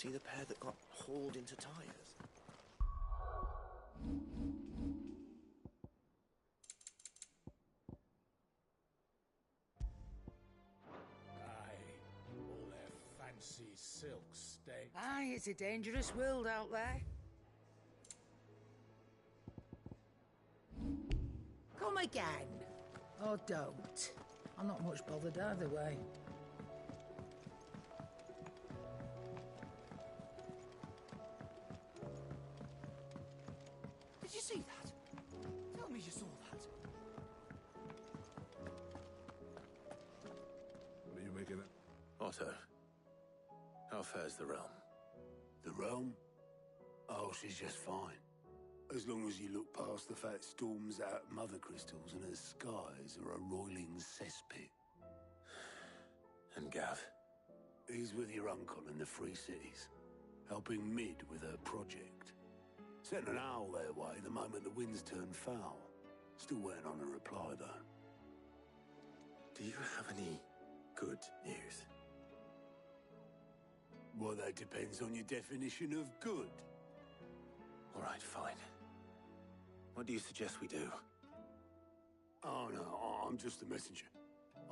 see the pair that got hauled into Tyres? Aye, all their fancy silk state. Aye, it's a dangerous world out there. Come again. Or don't. I'm not much bothered either way. Did you see that? Tell me you saw that. What are you making it? Otto, how fares the realm? The realm? Oh, she's just fine. As long as you look past the fat storms out mother crystals and her skies are a roiling cesspit. And Gav? He's with your uncle in the Free Cities, helping Mid with her project. Sent an owl their way the moment the winds turned foul. Still waiting on a reply, though. Do you have any good news? Well, that depends on your definition of good. All right, fine. What do you suggest we do? Oh, no, I'm just the messenger.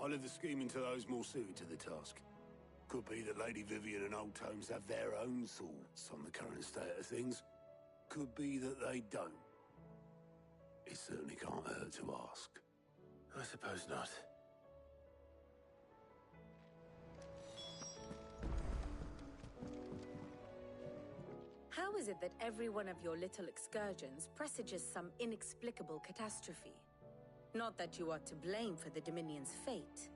I leave the scheming to those more suited to the task. Could be that Lady Vivian and Old Tomes have their own thoughts on the current state of things. Could be that they don't. It certainly can't hurt to ask. I suppose not. How is it that every one of your little excursions presages some inexplicable catastrophe? Not that you are to blame for the Dominion's fate.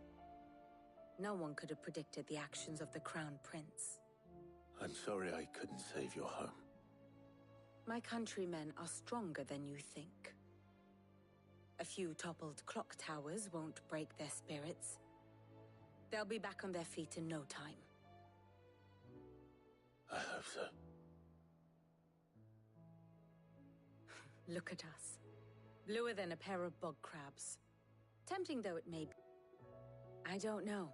No one could have predicted the actions of the Crown Prince. I'm sorry I couldn't save your home. My countrymen are stronger than you think. A few toppled clock towers won't break their spirits. They'll be back on their feet in no time. I hope so. Look at us. Bluer than a pair of bog crabs. Tempting though it may be. I don't know.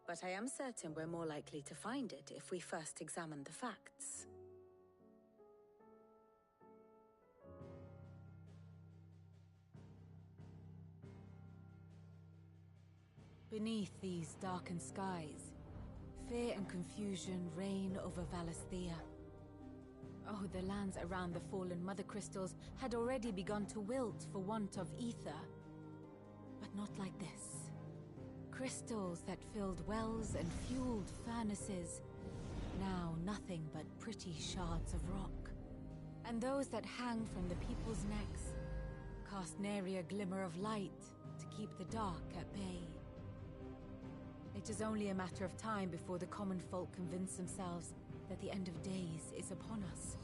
But I am certain we're more likely to find it if we first examine the facts. Beneath these darkened skies, fear and confusion reign over Valisthea. Oh, the lands around the fallen Mother Crystals had already begun to wilt for want of ether. But not like this. Crystals that filled wells and fueled furnaces, now nothing but pretty shards of rock. And those that hang from the people's necks cast nary a glimmer of light to keep the dark at bay. It is only a matter of time before the common folk convince themselves that the end of days is upon us.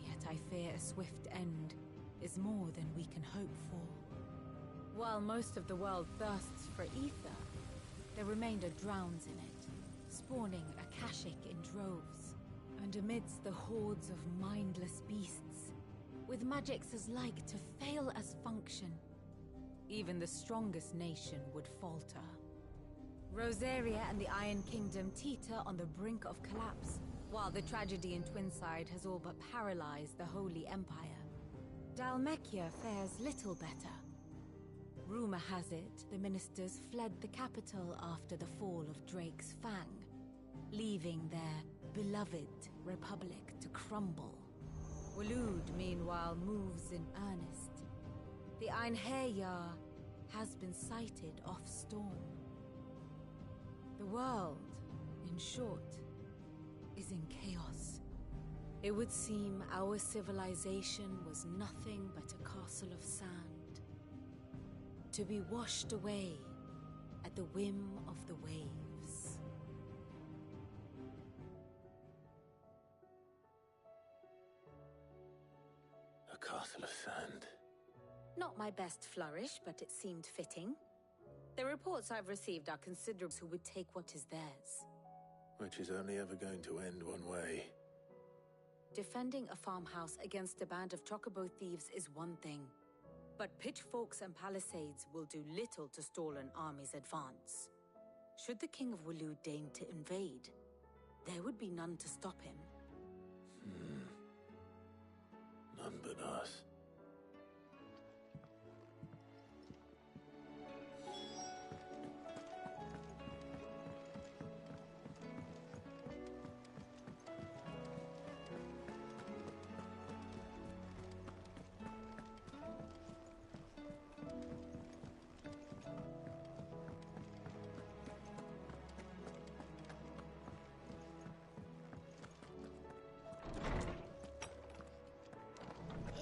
Yet I fear a swift end is more than we can hope for. While most of the world thirsts for ether, the remainder drowns in it, spawning Akashic in droves. And amidst the hordes of mindless beasts, with magics as like to fail as function, even the strongest nation would falter. Rosaria and the Iron Kingdom teeter on the brink of collapse, while the tragedy in Twinside has all but paralyzed the Holy Empire. Dhalmekia fares little better. Rumor has it the ministers fled the capital after the fall of Drake's Fang, leaving their beloved republic to crumble. Waloed, meanwhile, moves in earnest. The Einherjar has been sighted off Storm. The world, in short, is in chaos. It would seem our civilization was nothing but a castle of sand, to be washed away at the whim of the waves. A castle of sand. Not my best flourish, but it seemed fitting. The reports I've received are considerable who would take what is theirs. Which is only ever going to end one way. Defending a farmhouse against a band of chocobo thieves is one thing, but pitchforks and palisades will do little to stall an army's advance. Should the King of Waloed deign to invade, there would be none to stop him. None but us.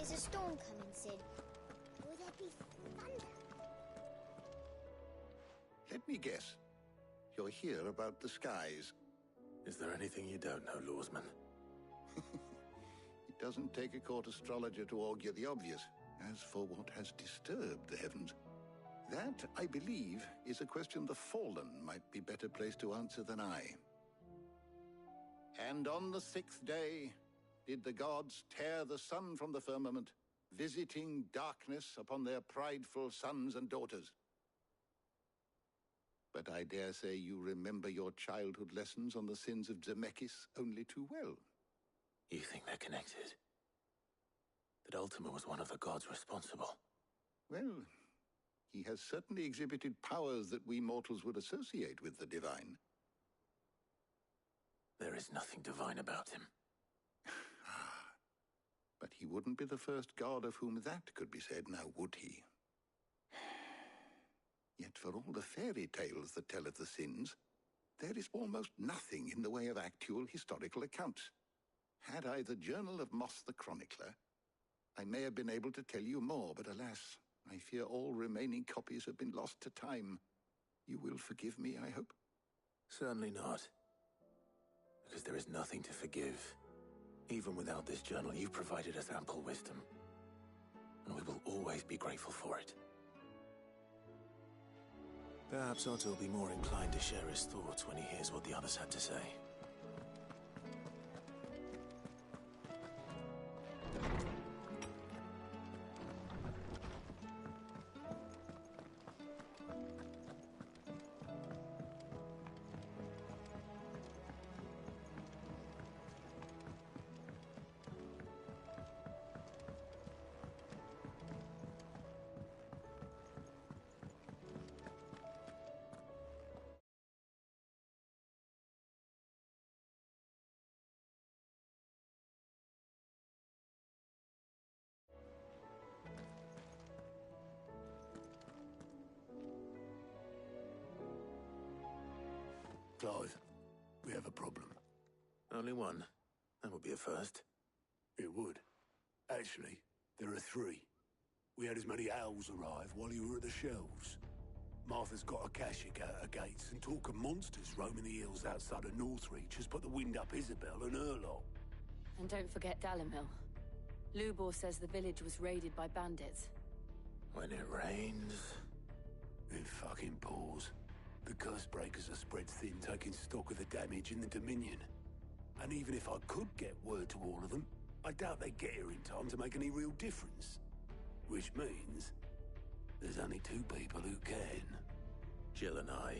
Is a storm coming, Sid? Will there be thunder? Let me guess. You're here about the skies. Is there anything you don't know, Lawsman? It doesn't take a court astrologer to augur the obvious. As for what has disturbed the heavens, that, I believe, is a question the Fallen might be better placed to answer than I. And on the 6th day did the gods tear the sun from the firmament, visiting darkness upon their prideful sons and daughters. But I dare say you remember your childhood lessons on the sins of Zemeckis only too well. You think they're connected? That Ultima was one of the gods responsible? Well, he has certainly exhibited powers that we mortals would associate with the divine. There is nothing divine about him. But he wouldn't be the first god of whom that could be said, now would he? Yet for all the fairy tales that tell of the sins, there is almost nothing in the way of actual historical accounts. Had I the Journal of Moss the Chronicler, I may have been able to tell you more, but alas, I fear all remaining copies have been lost to time. You will forgive me, I hope? Certainly not. Because there is nothing to forgive. Even without this journal, you've provided us ample wisdom. And we will always be grateful for it. Perhaps Otto will be more inclined to share his thoughts when he hears what the others had to say. Clive, we have a problem. Only one. That would be a first. It would. Actually, there are 3. We had as many owls arrive while you were at the shelves. Martha's got a Akashic out her gates, and talk of monsters roaming the hills outside of Northreach has put the wind up Isabel and her lot. And don't forget Dalimil. Lubor says the village was raided by bandits. When it rains... It fucking pours. The curse breakers are spread thin, taking stock of the damage in the Dominion. And even if I could get word to all of them, I doubt they'd get here in time to make any real difference. Which means there's only 2 people who can. Jill and I.